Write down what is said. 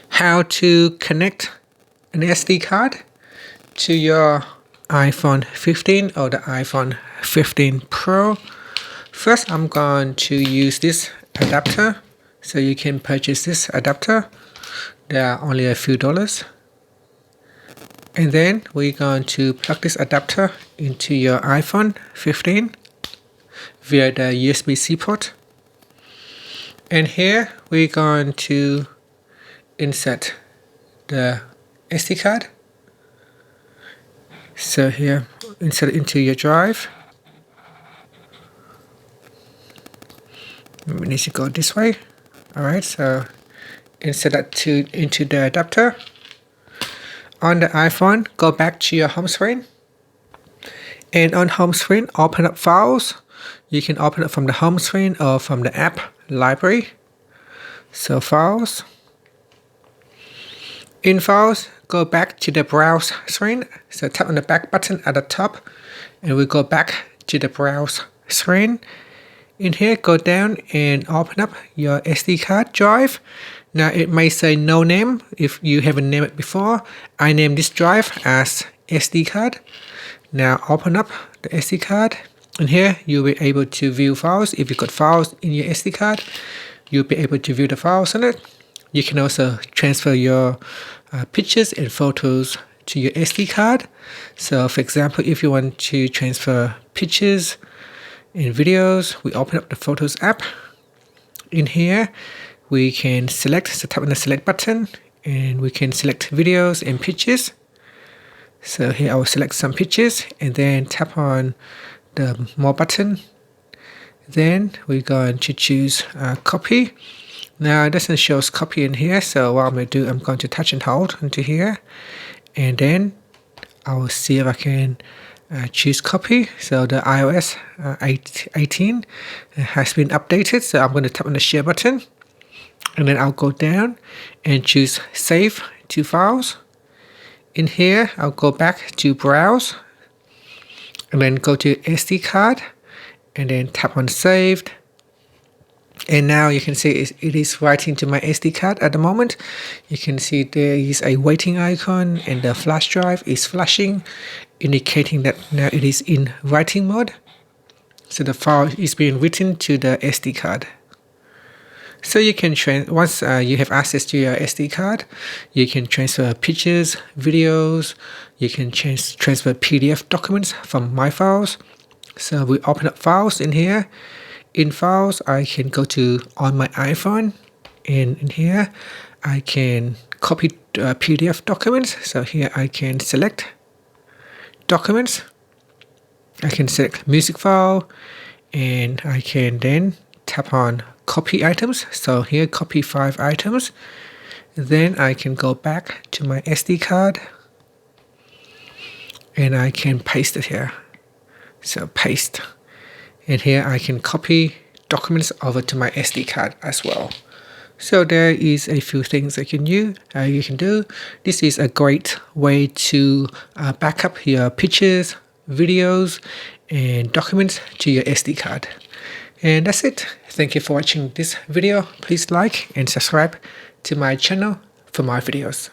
how to connect an SD card to your iPhone 15 or the iPhone 15 Pro. First, I'm going to use this adapter. So you can purchase this adapter. There are only a few dollars. And then we're going to plug this adapter into your iPhone 15 via the USB-C port. And here we're going to insert the SD card. So here, insert it into your drive. We need to go this way. Alright, so insert that into the adapter. On the iPhone, go back to your home screen. And on home screen, open up Files. You can open it from the home screen or from the app library. So Files. In Files, go back to the Browse screen. So tap on the back button at the top and we go back to the Browse screen. In here, go down and open up your SD card drive. Now it may say no name if you haven't named it before. I named this drive as SD card. Now open up the SD card. And here you'll be able to view files. If you've got files in your SD card, you'll be able to view the files on it. You can also transfer your pictures and photos to your SD card. So for example, if you want to transfer pictures and videos, we open up the Photos app. In here, we can select, so tap on the select button and we can select videos and pictures. So here I will select some pictures and then tap on the more button. Then we're going to choose copy. Now it doesn't show us copy in here, so what I'm going to do, I'm going to touch and hold into here, and then I will see if I can choose copy. So the iOS 18 has been updated, so I'm going to tap on the share button, and then I'll go down and choose save to files. In here, I'll go back to browse, and then go to SD card, and then tap on saved. And now you can see it is writing to my SD card at the moment. You can see there is a waiting icon and the flash drive is flashing, indicating that now it is in writing mode. So the file is being written to the SD card. So you can once you have access to your SD card, you can transfer pictures, videos, you can transfer PDF documents from My Files. So we open up Files in here. In Files, I can go to on my iPhone, and in here I can copy PDF documents. So here I can select documents. I can select music file, and I can then tap on copy items. So here copy 5 items. Then I can go back to my SD card and I can paste it here. So paste. And here I can copy documents over to my SD card as well. So there is a few things you can do. This is a great way to back up your pictures, videos, and documents to your SD card. And that's it. Thank you for watching this video. Please like and subscribe to my channel for more videos.